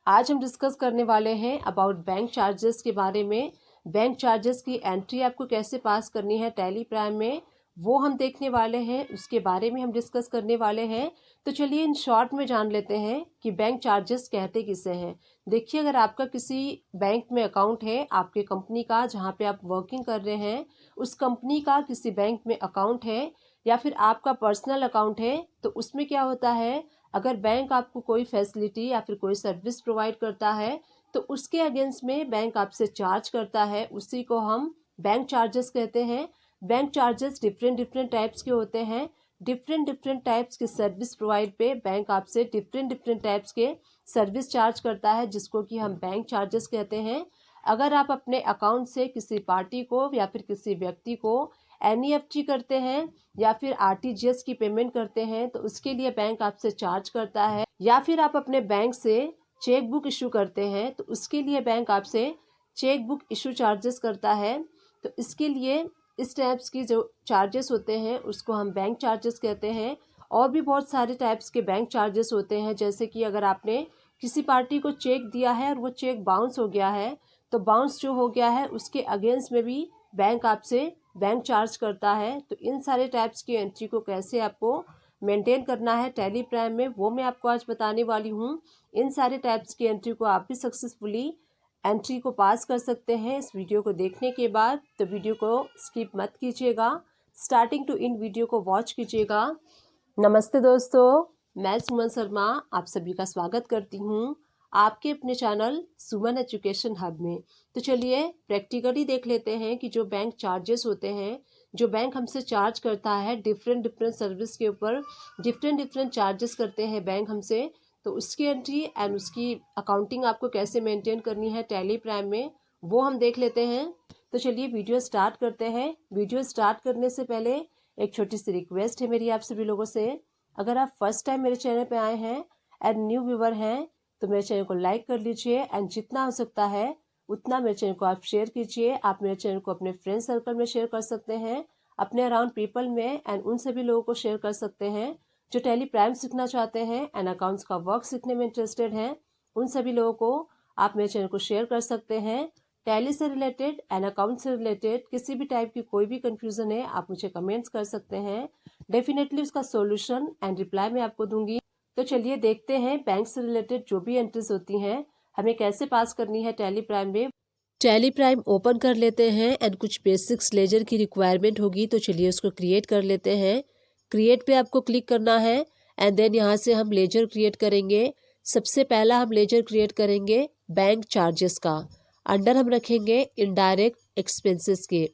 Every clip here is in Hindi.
आज हम डिस्कस करने वाले हैं अबाउट बैंक चार्जेस के बारे में। बैंक चार्जेस की एंट्री आपको कैसे पास करनी है टैली प्राइम में, वो हम देखने वाले हैं, उसके बारे में हम डिस्कस करने वाले हैं। तो चलिए इन शॉर्ट में जान लेते हैं कि बैंक चार्जेस कहते किसे हैं। देखिए, अगर आपका किसी बैंक में अकाउंट है, आपके कंपनी का जहाँ पे आप वर्किंग कर रहे हैं, उस कंपनी का किसी बैंक में अकाउंट है या फिर आपका पर्सनल अकाउंट है, तो उसमें क्या होता है, अगर बैंक आपको कोई फैसिलिटी या फिर कोई सर्विस प्रोवाइड करता है तो उसके अगेंस्ट में बैंक आपसे चार्ज करता है, उसी को हम बैंक चार्जेस कहते हैं। Bank charges different different types के होते हैं। डिफरेंट डिफरेंट टाइप्स के सर्विस प्रोवाइड पे बैंक आपसे डिफरेंट डिफरेंट टाइप्स के सर्विस चार्ज करता है, जिसको कि हम बैंक चार्जेस कहते हैं। अगर आप अपने अकाउंट से किसी पार्टी को या फिर किसी व्यक्ति को एनईएफटी करते हैं या फिर आरटीजीएस की पेमेंट करते हैं तो उसके लिए बैंक आपसे चार्ज करता है, या फिर आप अपने बैंक से चेक बुक इशू करते हैं तो उसके लिए बैंक आपसे चेक बुक इशू चार्जेस करता है। तो इसके लिए इस टाइप्स की जो चार्जेस होते हैं उसको हम बैंक चार्जेस कहते हैं। और भी बहुत सारे टाइप्स के बैंक चार्जेस होते हैं, जैसे कि अगर आपने किसी पार्टी को चेक दिया है और वो चेक बाउंस हो गया है, तो बाउंस जो हो गया है उसके अगेंस्ट में भी बैंक आपसे बैंक चार्ज करता है। तो इन सारे टाइप्स की एंट्री को कैसे आपको मेंटेन करना है टैली प्राइम में, वो मैं आपको आज बताने वाली हूँ। इन सारे टाइप्स की एंट्री को आप भी सक्सेसफुली एंट्री को पास कर सकते हैं इस वीडियो को देखने के बाद। तो वीडियो को स्किप मत कीजिएगा, स्टार्टिंग टू इन वीडियो को वॉच कीजिएगा। नमस्ते दोस्तों, मैं सुमन शर्मा आप सभी का स्वागत करती हूँ आपके अपने चैनल सुमन एजुकेशन हब में। तो चलिए प्रैक्टिकली देख लेते हैं कि जो बैंक चार्जेस होते हैं, जो बैंक हमसे चार्ज करता है डिफरेंट डिफरेंट सर्विस के ऊपर, डिफरेंट डिफरेंट चार्जेस करते हैं बैंक हमसे, तो उसकी एंट्री एंड उसकी अकाउंटिंग आपको कैसे मेंटेन करनी है टैली प्राइम में, वो हम देख लेते हैं। तो चलिए वीडियो स्टार्ट करते हैं। वीडियो स्टार्ट करने से पहले एक छोटी सी रिक्वेस्ट है मेरी आप सभी लोगों से, अगर आप फर्स्ट टाइम मेरे चैनल पे आए हैं एंड न्यू व्यूवर हैं तो मेरे चैनल को लाइक कर लीजिए एंड जितना हो सकता है उतना मेरे चैनल को आप शेयर कीजिए। आप मेरे चैनल को अपने फ्रेंड सर्कल में शेयर कर सकते हैं, अपने अराउंड पीपल में, एंड उन सभी लोगों को शेयर कर सकते हैं जो टैली प्राइम सीखना चाहते हैं एंड अकाउंट्स का वर्क सीखने में इंटरेस्टेड हैं। उन सभी लोगों को आप मेरे चैनल को शेयर कर सकते हैं। टैली से रिलेटेड एंड अकाउंट से रिलेटेड किसी भी टाइप की कोई भी कंफ्यूजन है आप मुझे कमेंट्स कर सकते हैं, डेफिनेटली उसका सॉल्यूशन एंड रिप्लाई मैं आपको दूंगी। तो चलिए देखते हैं बैंक से रिलेटेड जो भी एंट्रीज होती हैं हमें कैसे पास करनी है टैली प्राइम में। टैली प्राइम ओपन कर लेते हैं एंड कुछ बेसिक्स लेजर की रिक्वायरमेंट होगी, तो चलिए उसको क्रिएट कर लेते हैं। क्रिएट पे आपको क्लिक करना है एंड देन यहाँ से हम लेजर क्रिएट करेंगे। सबसे पहला हम लेजर क्रिएट करेंगे बैंक चार्जेस का, अंडर हम रखेंगे इनडायरेक्ट एक्सपेंसेस के।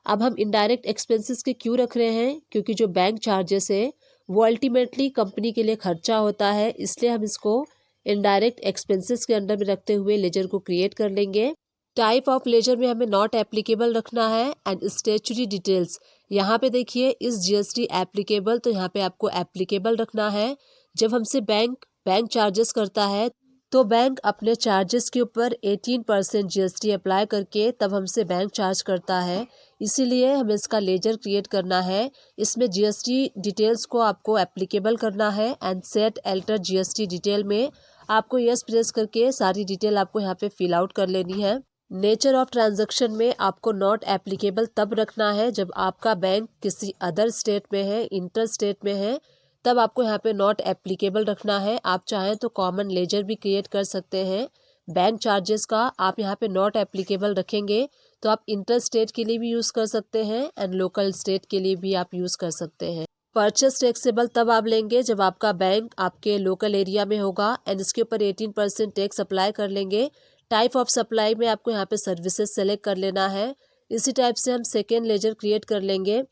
अब हम इनडायरेक्ट एक्सपेंसेस के क्यों रख रहे हैं, क्योंकि जो बैंक चार्जेस है वो अल्टीमेटली कंपनी के लिए खर्चा होता है, इसलिए हम इसको इनडायरेक्ट एक्सपेंसेस के अंडर में रखते हुए लेजर को क्रिएट कर लेंगे। टाइप ऑफ लेजर में हमें नॉट एप्लीकेबल रखना है एंड स्टैट्यूटरी डिटेल्स, यहाँ पे देखिए इस जीएसटी एप्लीकेबल, तो यहाँ पे आपको एप्लीकेबल रखना है। जब हमसे बैंक चार्जेस करता है तो बैंक अपने चार्जेस के ऊपर 18% जीएसटी अप्लाई करके तब हमसे बैंक चार्ज करता है, इसीलिए हमें इसका लेजर क्रिएट करना है। इसमें जीएसटी डिटेल्स को आपको एप्लीकेबल करना है and set alter GST detail में आपको यस प्रेस करके सारी डिटेल आपको यहाँ पे फिल आउट कर लेनी है। नेचर ऑफ ट्रांजैक्शन में आपको नॉट एप्लीकेबल तब रखना है जब आपका बैंक किसी अदर स्टेट में है, इंटर स्टेट में है, तब आपको यहाँ पे नॉट एप्लीकेबल रखना है। आप चाहें तो कॉमन लेजर भी क्रिएट कर सकते हैं बैंक चार्जेस का। आप यहाँ पे नॉट एप्लीकेबल रखेंगे तो आप इंटर स्टेट के लिए भी यूज़ कर सकते हैं एंड लोकल स्टेट के लिए भी आप यूज़ कर सकते हैं। परचेस टैक्सेबल तब आप लेंगे जब आपका बैंक आपके लोकल एरिया में होगा एंड इसके ऊपर 18% टैक्स अप्लाई कर लेंगे। टाइप ऑफ सप्लाई में आपको यहाँ पे सर्विसेज सेलेक्ट कर लेना है। इसी टाइप से हम सेकेंड लेजर क्रिएट कर लेंगे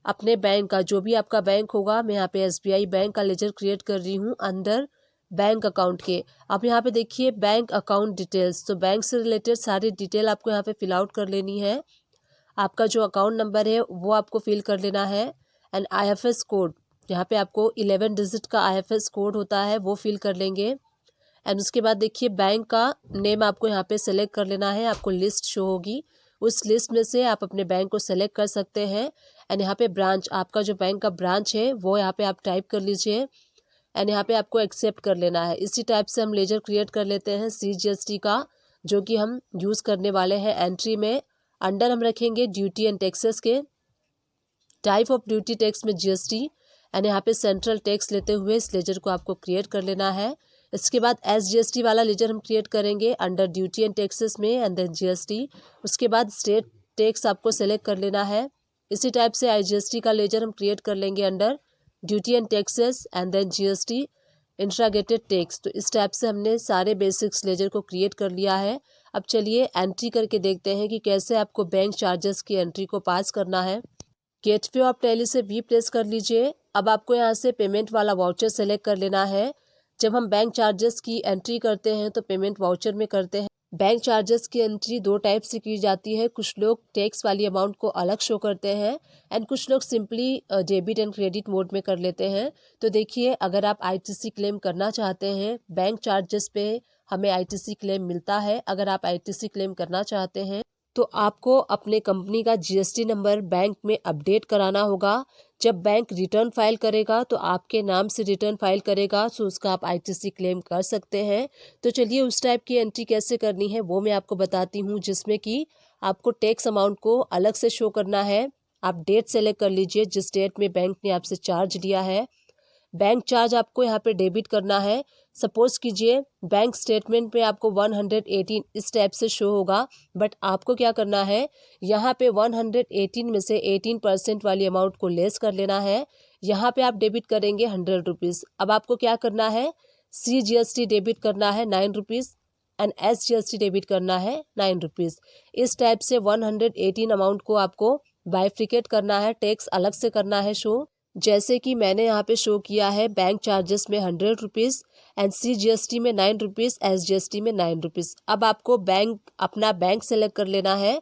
अपने बैंक का, जो भी आपका बैंक होगा। मैं यहाँ पे एसबीआई बैंक का लेजर क्रिएट कर रही हूँ अंदर बैंक अकाउंट के। अब यहाँ पे देखिए बैंक अकाउंट डिटेल्स, तो बैंक से रिलेटेड सारी डिटेल आपको यहाँ पे फिल आउट कर लेनी है। आपका जो अकाउंट नंबर है वो आपको फिल कर लेना है एंड आईएफएस कोड, यहाँ पे आपको 11 डिजिट का आईएफएस कोड होता है वो फिल कर लेंगे। एंड उसके बाद देखिए बैंक का नेम आपको यहाँ पे सेलेक्ट कर लेना है, आपको लिस्ट शो होगी, उस लिस्ट में से आप अपने बैंक को सेलेक्ट कर सकते हैं। एंड यहाँ पे ब्रांच, आपका जो बैंक का ब्रांच है वो यहाँ पे आप टाइप कर लीजिए एंड यहाँ पे आपको एक्सेप्ट कर लेना है। इसी टाइप से हम लेजर क्रिएट कर लेते हैं CGST का, जो कि हम यूज़ करने वाले हैं एंट्री में। अंडर हम रखेंगे ड्यूटी एंड टैक्सेस के, टाइप ऑफ ड्यूटी टैक्स में GST, एंड यहाँ पे सेंट्रल टैक्स लेते हुए इस लेजर को आपको क्रिएट कर लेना है। इसके बाद SGST वाला लेजर हम क्रिएट करेंगे अंडर ड्यूटी एंड टैक्सेस में एंड देन GST। उसके बाद स्टेट टैक्स आपको सेलेक्ट कर लेना है। इसी टाइप से IGST का लेजर हम क्रिएट कर लेंगे under duty and taxes and then GST integrated tax. तो इस टाइप से हमने सारे बेसिक्स लेजर को क्रिएट कर लिया है। अब चलिए एंट्री करके देखते हैं कि कैसे आपको बैंक चार्जेस की एंट्री को पास करना है। गेटवे ऑफ टैली से V प्रेस कर लीजिए। अब आपको यहाँ से पेमेंट वाला वाउचर सेलेक्ट कर लेना है। जब हम बैंक चार्जेस की एंट्री करते हैं तो पेमेंट वाउचर में करते हैं। बैंक चार्जेस की एंट्री दो टाइप से की जाती है। कुछ लोग टैक्स वाली अमाउंट को अलग शो करते हैं एंड कुछ लोग simply debit and credit mode में कर लेते हैं। तो देखिए, अगर आप ITC क्लेम करना चाहते हैं, बैंक चार्जेस पे हमें ITC क्लेम मिलता है। अगर आप ITC क्लेम करना चाहते हैं तो आपको अपने कंपनी का GST नंबर बैंक में अपडेट कराना होगा। जब बैंक रिटर्न फाइल करेगा तो आपके नाम से रिटर्न फाइल करेगा, तो उसका आप ITC क्लेम कर सकते हैं। तो चलिए उस टाइप की एंट्री कैसे करनी है वो मैं आपको बताती हूँ, जिसमें कि आपको टैक्स अमाउंट को अलग से शो करना है। आप डेट सेलेक्ट कर लीजिए जिस डेट में बैंक ने आपसे चार्ज लिया है। बैंक चार्ज आपको यहाँ पे डेबिट करना है। सपोज कीजिए बैंक स्टेटमेंट पे आपको 118 इस टाइप से शो होगा, बट आपको क्या करना है, यहाँ पे 118 में से 18% वाली अमाउंट को लेस कर लेना है। यहाँ पे आप डेबिट करेंगे 100 रुपीज़। अब आपको क्या करना है, CGST डेबिट करना है 9 रुपीज़ एंड SGST डेबिट करना है 9 रुपीज़। इस टाइप से 118 अमाउंट को आपको बाइफ्रिकेट करना है, टैक्स अलग से करना है शो। जैसे कि मैंने यहाँ पे शो किया है बैंक चार्जेस में 100 रुपीज़ एंड CGST में 9 रुपीज़, SGST में 9 रुपीज़। अब आपको अपना बैंक सेलेक्ट कर लेना है।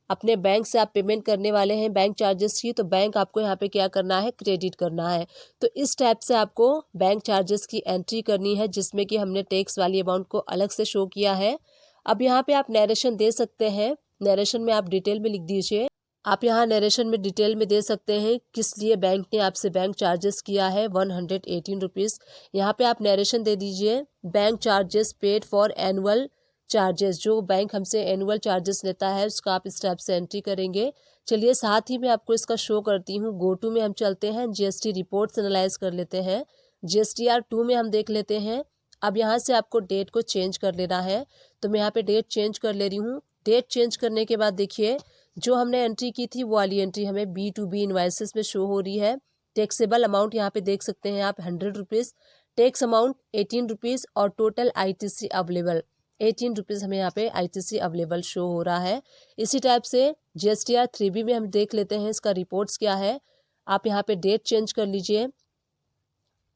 अपने बैंक से आप पेमेंट करने वाले हैं बैंक चार्जेस की, तो बैंक आपको यहाँ पे क्या करना है, क्रेडिट करना है। तो इस टाइप से आपको बैंक चार्जेस की एंट्री करनी है, जिसमें कि हमने टैक्स वाली अमाउंट को अलग से शो किया है। अब यहाँ पे आप नरेशन दे सकते हैं। नरेशन में आप डिटेल में लिख दीजिए। आप यहाँ नरेशन में डिटेल में दे सकते हैं किस लिए बैंक ने आपसे बैंक चार्जेस किया है 118 रुपीज़। यहाँ पे आप नरेशन दे दीजिए, bank charges paid for annual charges, जो बैंक हमसे एनुअल चार्जेस लेता है उसका आप इस टाइप से एंट्री करेंगे। चलिए साथ ही मैं आपको इसका शो करती हूँ। गो टू में हम चलते हैं, GST रिपोर्ट्स एनालाइज कर लेते हैं। GSTR 2 में हम देख लेते हैं। अब यहाँ से आपको डेट को चेंज कर लेना है, तो मैं यहाँ पे डेट चेंज कर ले रही हूँ। डेट चेंज करने के बाद देखिए, जो हमने एंट्री की थी वो वाली एंट्री हमें B2B इनवाइसेस में शो हो रही है। टैक्सेबल अमाउंट यहाँ पे देख सकते हैं आप 100 रुपीज़, टैक्स अमाउंट 18 रुपीज़ और टोटल ITC अवेलेबल 18 रुपीज़ हमें यहाँ पे ITC अवेलेबल शो हो रहा है। इसी टाइप से GSTR 3B में हम देख लेते हैं इसका रिपोर्ट्स क्या है। आप यहाँ पे डेट चेंज कर लीजिए।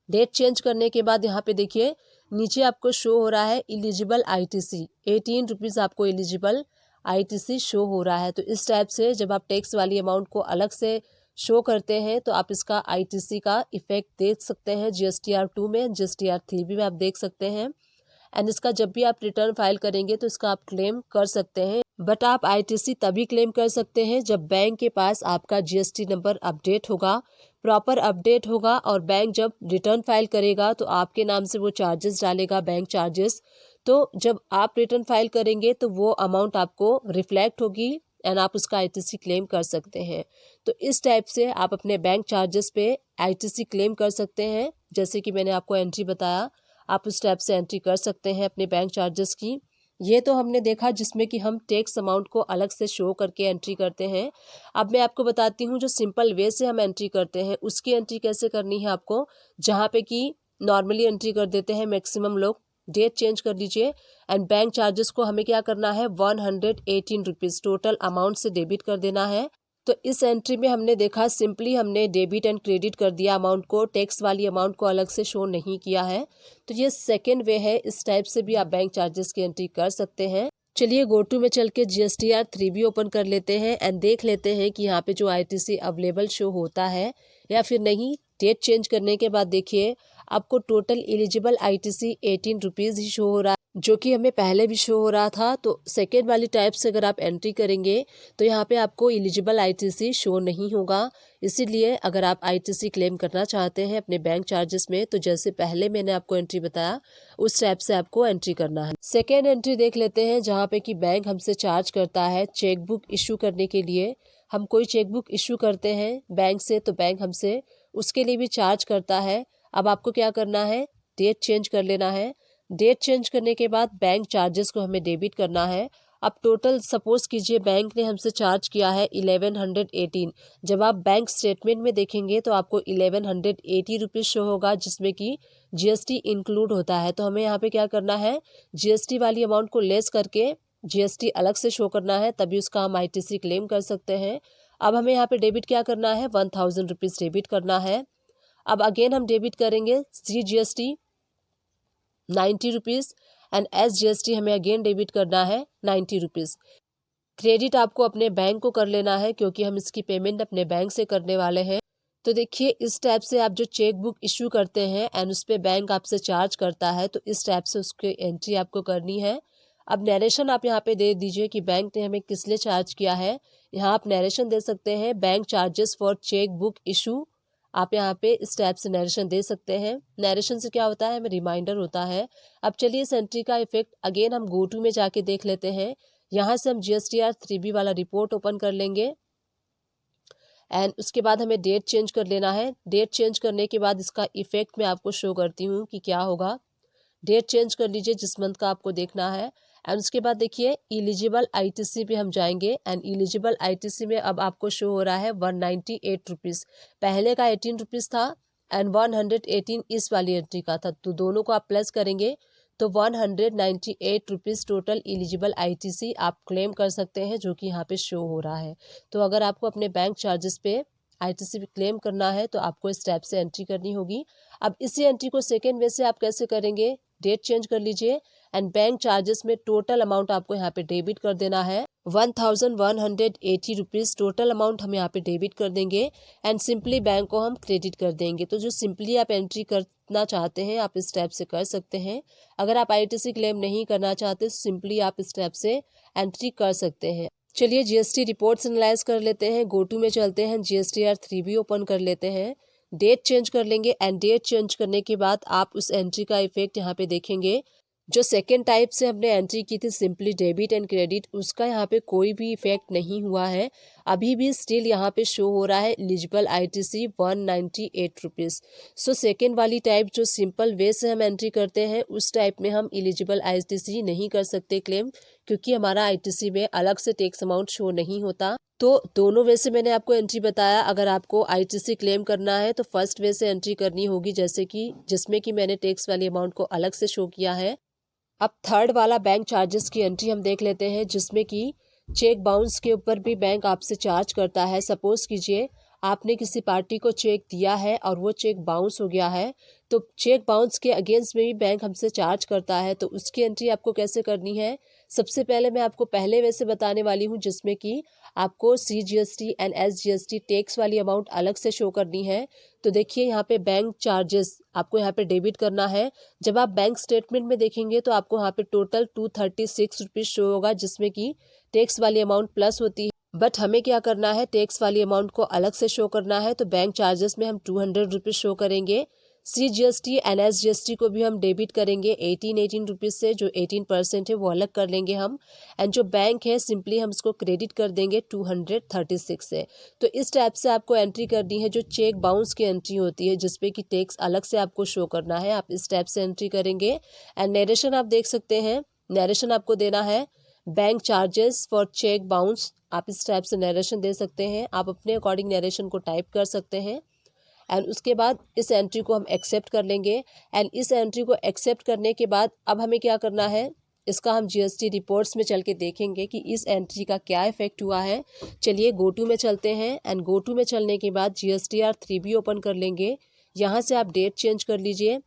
डेट चेंज करने के बाद यहाँ पे देखिए नीचे आपको शो हो रहा है इलिजिबल ITC 18 रुपीज़ आपको इलिजिबल ITC शो हो रहा है। तो इस टाइप से जब आप टैक्स वाली अमाउंट को अलग से शो करते हैं तो आप इसका ITC का इफेक्ट देख सकते हैं। GSTR 2 में, GSTR 3B में आप देख सकते हैं। एंड इसका जब भी आप रिटर्न फाइल करेंगे तो इसका आप क्लेम कर सकते हैं, बट आप ITC तभी क्लेम कर सकते हैं जब बैंक के पास आपका GST नंबर अपडेट होगा, प्रॉपर अपडेट होगा, और बैंक जब रिटर्न फाइल करेगा तो आपके नाम से वो चार्जेस डालेगा, बैंक चार्जेस। तो जब आप रिटर्न फाइल करेंगे तो वो अमाउंट आपको रिफ्लेक्ट होगी एंड आप उसका ITC क्लेम कर सकते हैं। तो इस टाइप से आप अपने बैंक चार्जेस पे ITC क्लेम कर सकते हैं। जैसे कि मैंने आपको एंट्री बताया, आप उस टाइप से एंट्री कर सकते हैं अपने बैंक चार्जेस की। ये तो हमने देखा जिसमें कि हम टैक्स अमाउंट को अलग से शो करके एंट्री करते हैं। अब मैं आपको बताती हूँ जो सिंपल वे से हम एंट्री करते हैं उसकी एंट्री कैसे करनी है आपको, जहाँ पे कि नॉर्मली एंट्री कर देते हैं मैक्सिमम लोग। डेट चेंज कर लीजिए एंड बैंक चार्जेस को हमें क्या करना है, 118 रुपीज़ टोटल अमाउंट से डेबिट कर देना है। तो इस एंट्री में हमने देखा सिंपली हमने डेबिट एंड क्रेडिट कर दिया अमाउंट को, टैक्स वाली अमाउंट को अलग से शो नहीं किया है। तो ये सेकेंड वे है, इस टाइप से भी आप बैंक चार्जेस की एंट्री कर सकते हैं। चलिए गो टू में चल के GSTR 3B ओपन कर लेते हैं एंड देख लेते हैं कि यहाँ पे जो ITC अवेलेबल शो होता है या फिर नहीं। डेट चेंज करने के बाद देखिए आपको टोटल एलिजिबल ITC 18 रुपीज़ ही शो हो रहा है, जो कि हमें पहले भी शो हो रहा था। तो सेकेंड वाली टाइप से अगर आप एंट्री करेंगे तो यहाँ पे आपको एलिजिबल ITC शो नहीं होगा। इसीलिए अगर आप ITC क्लेम करना चाहते हैं अपने बैंक चार्जेस में, तो जैसे पहले मैंने आपको एंट्री बताया उस टाइप से आपको एंट्री करना है। सेकेंड एंट्री देख लेते हैं, जहाँ पे कि बैंक हमसे चार्ज करता है चेकबुक इशू करने के लिए। हम कोई चेकबुक इशू करते हैं बैंक से तो बैंक हमसे उसके लिए भी चार्ज करता है। अब आपको क्या करना है, डेट चेंज कर लेना है। डेट चेंज करने के बाद बैंक चार्जेस को हमें डेबिट करना है। अब टोटल सपोज कीजिए बैंक ने हमसे चार्ज किया है 1118। जब आप बैंक स्टेटमेंट में देखेंगे तो आपको 1180 रुपीज़ शो होगा, जिसमें कि GST इंक्लूड होता है। तो हमें यहाँ पे क्या करना है, GST वाली अमाउंट को लेस करके GST अलग से शो करना है, तभी उसका हम ITC क्लेम कर सकते हैं। अब हमें यहाँ पे डेबिट क्या करना है, 1000 रुपीज़ डेबिट करना है। अब अगेन हम डेबिट करेंगे CGST 90 रुपीज़ एंड SGST हमें अगेन डेबिट करना है 90 रुपीज़। क्रेडिट आपको अपने बैंक को कर लेना है, क्योंकि हम इसकी पेमेंट अपने बैंक से करने वाले हैं। तो देखिए, इस टाइप से आप जो चेक बुक इशू करते हैं एंड उस पर बैंक आपसे चार्ज करता है, तो इस टाइप से उसकी एंट्री आपको करनी है। अब नरेशन आप यहाँ पे दे दीजिए कि बैंक ने हमें किस लिए चार्ज किया है। यहाँ आप नरेशन दे सकते हैं, bank charges for cheque book issue. आप यहाँ पे इस टाइप से नरेशन दे सकते हैं। नरेशन से क्या होता है, हमें रिमाइंडर होता है। अब चलिए इस एंट्री का इफेक्ट अगेन हम गो टू में जाके देख लेते हैं। यहाँ से हम GSTR 3B वाला रिपोर्ट ओपन कर लेंगे एंड उसके बाद हमें डेट चेंज कर लेना है। डेट चेंज करने के बाद इसका इफेक्ट मैं आपको शो करती हूँ कि क्या होगा। डेट चेंज कर लीजिए जिस मंथ का आपको देखना है एंड उसके बाद देखिए एलिजिबल ITC पे हम जाएंगे एंड एलिजिबल ITC में अब आपको शो हो रहा है 198 रुपीज़। पहले का 18 रुपीज़ था एंड 118 इस वाली एंट्री का था, तो दोनों को आप प्लस करेंगे तो 198 रुपीज़ टोटल एलिजिबल ITC आप क्लेम कर सकते हैं, जो कि यहाँ पे शो हो रहा है। तो अगर आपको अपने बैंक चार्जेस पे ITC क्लेम करना है तो आपको इस टाइप से एंट्री करनी होगी। अब इसी एंट्री को सेकेंड वे से आप कैसे करेंगे, डेट चेंज कर लीजिए एंड बैंक चार्जेस में टोटल अमाउंट आपको यहाँ पे डेबिट कर देना है 1180 रुपीज़। टोटल अमाउंट हम यहाँ पे डेबिट कर देंगे एंड सिंपली बैंक को हम क्रेडिट कर देंगे। तो जो सिंपली आप एंट्री करना चाहते हैं आप इस टाइप से कर सकते हैं। अगर आप ITC क्लेम नहीं करना चाहते सिंपली आप इस टाइप से एंट्री कर सकते हैं। चलिए GST रिपोर्ट्स एनालाइज कर लेते हैं। गो टू में चलते हैं, GSTR 3B ओपन कर लेते हैं, डेट चेंज कर लेंगे एंड डेट चेंज करने के बाद आप उस एंट्री का इफेक्ट यहाँ पे देखेंगे। जो सेकेंड टाइप से हमने एंट्री की थी सिंपली डेबिट एंड क्रेडिट, उसका यहाँ पे कोई भी इफेक्ट नहीं हुआ है। अभी भी स्टिल यहाँ पे शो हो रहा है eligible ITC 198 rupees. So second वाली टाइप जो सिंपल वे से हम एंट्री करते हैं उस टाइप में हम एलिजिबल ITC नहीं कर सकते क्लेम, क्योंकि हमारा ITC में अलग से टैक्स अमाउंट शो नहीं होता। तो दोनों वे से मैंने आपको एंट्री बताया। अगर आपको ITC क्लेम करना है तो फर्स्ट वे से एंट्री करनी होगी, जैसे कि जिसमें कि मैंने टैक्स वाली अमाउंट को अलग से शो किया है। अब थर्ड वाला बैंक चार्जेस की एंट्री हम देख लेते हैं, जिसमें कि चेक बाउंस के ऊपर भी बैंक आपसे चार्ज करता है। सपोज कीजिए आपने किसी पार्टी को चेक दिया है और वो चेक बाउंस हो गया है, तो चेक बाउंस के अगेंस्ट में भी बैंक हमसे चार्ज करता है। तो उसकी एंट्री आपको कैसे करनी है, सबसे पहले मैं आपको पहले वैसे बताने वाली हूँ, जिसमें कि आपको CGST एंड SGST टैक्स वाली अमाउंट अलग से शो करनी है। तो देखिए यहाँ पे बैंक चार्जेस आपको यहाँ पे डेबिट करना है। जब आप बैंक स्टेटमेंट में देखेंगे तो आपको यहाँ पे टोटल 236 रुपीज़ शो होगा, जिसमें कि टैक्स वाली अमाउंट प्लस होती है। बट हमें क्या करना है, टैक्स वाली अमाउंट को अलग से शो करना है। तो बैंक चार्जेस में हम 200 रुपीज़ शो करेंगे। CGST एंड SGST को भी हम डेबिट करेंगे 18 रुपीज़ से, जो 18% है वो अलग कर लेंगे हम। एंड जो बैंक है सिंपली हम इसको क्रेडिट कर देंगे 236 से। तो इस टाइप से आपको एंट्री करनी है। जो चेक बाउंस की एंट्री होती है जिसपे कि टैक्स अलग से आपको शो करना है, आप इस टाइप से एंट्री करेंगे। एंड नरेशन आप देख सकते हैं, नरेशन आपको देना है bank charges for cheque bounce. आप इस टाइप से नरेशन दे सकते हैं। आप अपने अकॉर्डिंग नरेशन को टाइप कर सकते हैं एंड उसके बाद इस एंट्री को हम एक्सेप्ट कर लेंगे। एंड इस एंट्री को एक्सेप्ट करने के बाद अब हमें क्या करना है, इसका हम GST रिपोर्ट्स में चल के देखेंगे कि इस एंट्री का क्या इफेक्ट हुआ है। चलिए गो टू में चलते हैं एंड गो टू में चलने के बाद GSTR 3B ओपन कर लेंगे। यहाँ से आप डेट चेंज कर लीजिए।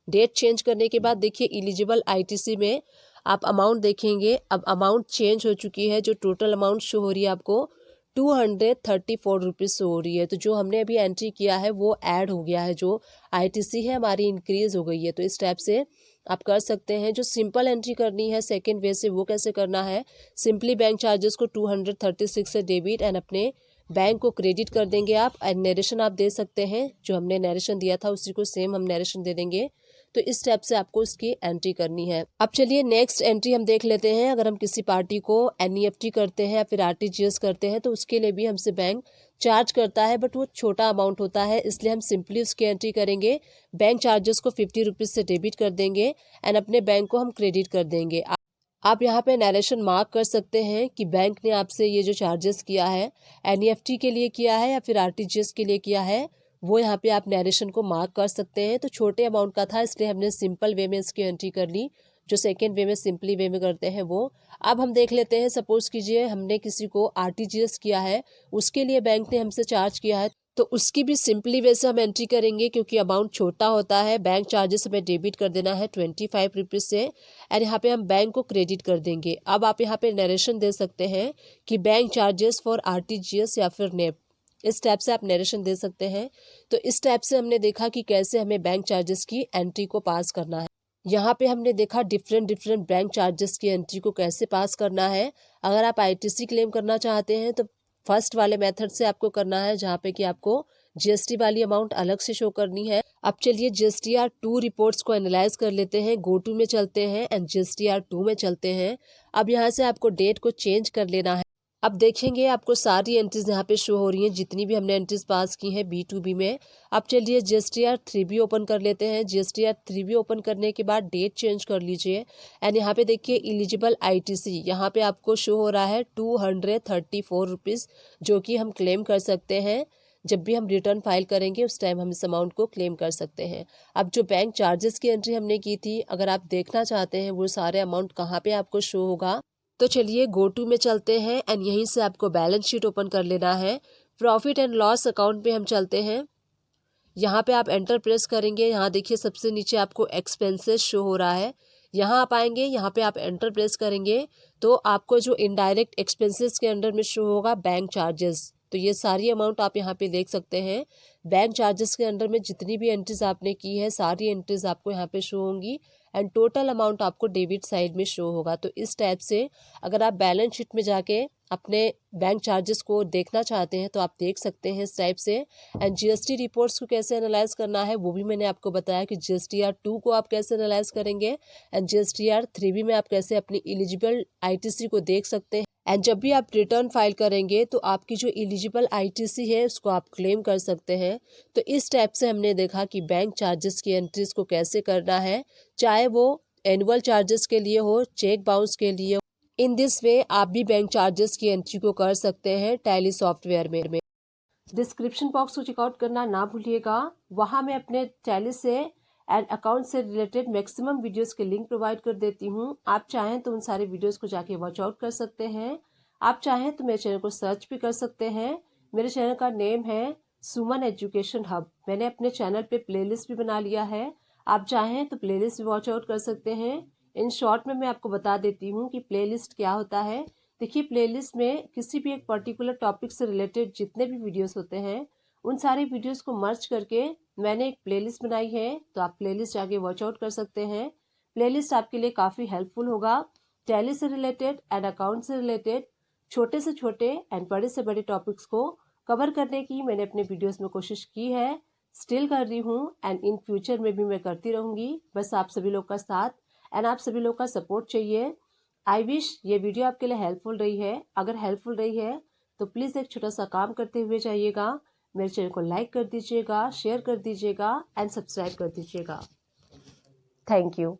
डेट चेंज करने के बाद देखिए एलिजिबल ITC में आप अमाउंट देखेंगे। अब अमाउंट चेंज हो चुकी है। जो टोटल अमाउंट शो हो रही है आपको 234 रुपीज़ शो हो रही है। तो जो हमने अभी एंट्री किया है वो ऐड हो गया है, जो ITC है हमारी इंक्रीज़ हो गई है। तो इस टाइप से आप कर सकते हैं। जो सिंपल एंट्री करनी है सेकेंड वे से, वो कैसे करना है, सिंपली बैंक चार्जेस को 236 से डेबिट एंड अपने बैंक को क्रेडिट कर देंगे आप। एंड नरेशन आप दे सकते हैं, जो हमने नरेशन दिया था उसी को सेम हम नरेशन दे देंगे। तो इस स्टेप से आपको इसकी एंट्री करनी है। अब चलिए नेक्स्ट एंट्री हम देख लेते हैं। अगर हम किसी पार्टी को NEFT करते हैं या फिर RTGS करते हैं तो उसके लिए भी हमसे बैंक चार्ज करता है, बट वो छोटा अमाउंट होता है, इसलिए हम सिंपली उसकी एंट्री करेंगे। बैंक चार्जेस को 50 रुपीज़ से डेबिट कर देंगे एंड अपने बैंक को हम क्रेडिट कर देंगे। आप यहाँ पे नरेशन मार्क कर सकते हैं कि बैंक ने आपसे ये जो चार्जेस किया है NEFT के लिए किया है या फिर RTGS के लिए किया है, वो यहाँ पे आप नरेशन को मार्क कर सकते हैं। तो छोटे अमाउंट का था इसलिए हमने सिंपल वे में इसकी एंट्री कर ली, जो सेकेंड वे में सिंपली वे में करते हैं वो। अब हम देख लेते हैं, सपोज कीजिए हमने किसी को RTGS किया है, उसके लिए बैंक ने हमसे चार्ज किया है, तो उसकी भी सिंपली वे से हम एंट्री करेंगे क्योंकि अमाउंट छोटा होता है। बैंक चार्जेस हमें डेबिट कर देना है 25 रुपीज़ से एंड यहाँ पे हम बैंक को क्रेडिट कर देंगे। अब आप यहाँ पे नरेशन दे सकते हैं कि बैंक चार्जेस फॉर RTGS या फिर NEFT, इस टाइप से आप नरेशन दे सकते हैं। तो इस टाइप से हमने देखा कि कैसे हमें बैंक चार्जेस की एंट्री को पास करना है। यहाँ पे हमने देखा डिफरेंट बैंक चार्जेस की एंट्री को कैसे पास करना है। अगर आप ITC क्लेम करना चाहते हैं तो फर्स्ट वाले मेथड से आपको करना है, जहाँ पे कि आपको GST वाली अमाउंट अलग से शो करनी है। अब चलिए GSTR 2 रिपोर्ट्स को एनालाइज कर लेते हैं। गो टू में चलते हैं एंड GSTR 2 में चलते हैं। अब यहाँ से आपको डेट को चेंज कर लेना है। अब देखेंगे आपको सारी एंट्रीज यहाँ पे शो हो रही हैं, जितनी भी हमने एंट्रीज पास की हैं B2B में। अब चलिए GSTR 3B ओपन कर लेते हैं। GSTR 3B ओपन करने के बाद डेट चेंज कर लीजिए एंड यहाँ पे देखिए इलिजिबल ITC, यहाँ पे आपको शो हो रहा है 234 रुपीज़, जो कि हम क्लेम कर सकते हैं। जब भी हम रिटर्न फाइल करेंगे उस टाइम हम इस अमाउंट को क्लेम कर सकते हैं। अब जो बैंक चार्जेस की एंट्री हमने की थी, अगर आप देखना चाहते हैं वो सारे अमाउंट कहाँ पे आपको शो होगा, तो चलिए गो टू में चलते हैं एंड यहीं से आपको बैलेंस शीट ओपन कर लेना है। प्रॉफिट एंड लॉस अकाउंट पे हम चलते हैं। यहाँ पे आप एंटर प्रेस करेंगे, यहाँ देखिए सबसे नीचे आपको एक्सपेंसेस शो हो रहा है। यहाँ आप आएंगे, यहाँ पे आप एंटर प्रेस करेंगे तो आपको जो इनडायरेक्ट एक्सपेंसेस के अंडर में शो होगा बैंक चार्जेस। तो ये सारी अमाउंट आप यहाँ पे देख सकते हैं। बैंक चार्जेस के अंडर में जितनी भी एंट्रीज आपने की है सारी एंट्रीज आपको यहाँ पे शो होंगी एंड टोटल अमाउंट आपको डेबिट साइड में शो होगा। तो इस टाइप से अगर आप बैलेंस शीट में जाके अपने बैंक चार्जेस को देखना चाहते हैं तो आप देख सकते हैं इस टाइप से। एंड GST रिपोर्ट्स को कैसे एनालाइज करना है वो भी मैंने आपको बताया कि GSTR 2 को आप कैसे एनालाइज करेंगे एंड GSTR 3B में आप कैसे अपनी एलिजिबल ITC को देख सकते हैं। एंड जब भी आप रिटर्न फाइल करेंगे तो आपकी जो एलिजिबल ITC है उसको आप क्लेम कर सकते हैं। तो इस टाइप से हमने देखा कि बैंक चार्जेस की एंट्रीज को कैसे करना है, चाहे वो एनुअल चार्जेस के लिए हो, चेक बाउंस के लिए हो। इन दिस वे आप भी बैंक चार्जेस की एंट्री को कर सकते हैं टैली सॉफ्टवेयर में। डिस्क्रिप्शन बॉक्स को चेकआउट करना ना भूलिएगा, वहाँ मैं अपने टैली से एंड अकाउंट से रिलेटेड मैक्सिमम वीडियोस के लिंक प्रोवाइड कर देती हूँ। आप चाहें तो उन सारे वीडियोस को जाके वॉच आउट कर सकते हैं। आप चाहें तो मेरे चैनल को सर्च भी कर सकते हैं। मेरे चैनल का नेम है सुमन एजुकेशन हब। मैंने अपने चैनल पे प्लेलिस्ट भी बना लिया है, आप चाहें तो प्लेलिस्ट भी वॉच आउट कर सकते हैं। इन शॉर्ट में मैं आपको बता देती हूँ कि प्लेलिस्ट क्या होता है। देखिए, प्लेलिस्ट में किसी भी एक पर्टिकुलर टॉपिक से रिलेटेड जितने भी वीडियोस होते हैं उन सारे वीडियोस को मर्ज करके मैंने एक प्लेलिस्ट बनाई है, तो आप प्लेलिस्ट जाके वॉच आउट कर सकते हैं। प्लेलिस्ट आपके लिए काफ़ी हेल्पफुल होगा। टैली से रिलेटेड एंड अकाउंट से रिलेटेड छोटे से छोटे एंड बड़े से बड़े टॉपिक्स को कवर करने की मैंने अपने वीडियोस में कोशिश की है, स्टिल कर रही हूँ एंड इन फ्यूचर में भी मैं करती रहूँगी। बस आप सभी लोग का साथ एंड आप सभी लोग का सपोर्ट चाहिए। आई विश ये वीडियो आपके लिए हेल्पफुल रही है। अगर हेल्पफुल रही है तो प्लीज़ एक छोटा सा काम करते हुए जाइएगा, मेरे चैनल को लाइक कर दीजिएगा, शेयर कर दीजिएगा एंड सब्सक्राइब कर दीजिएगा। Thank you.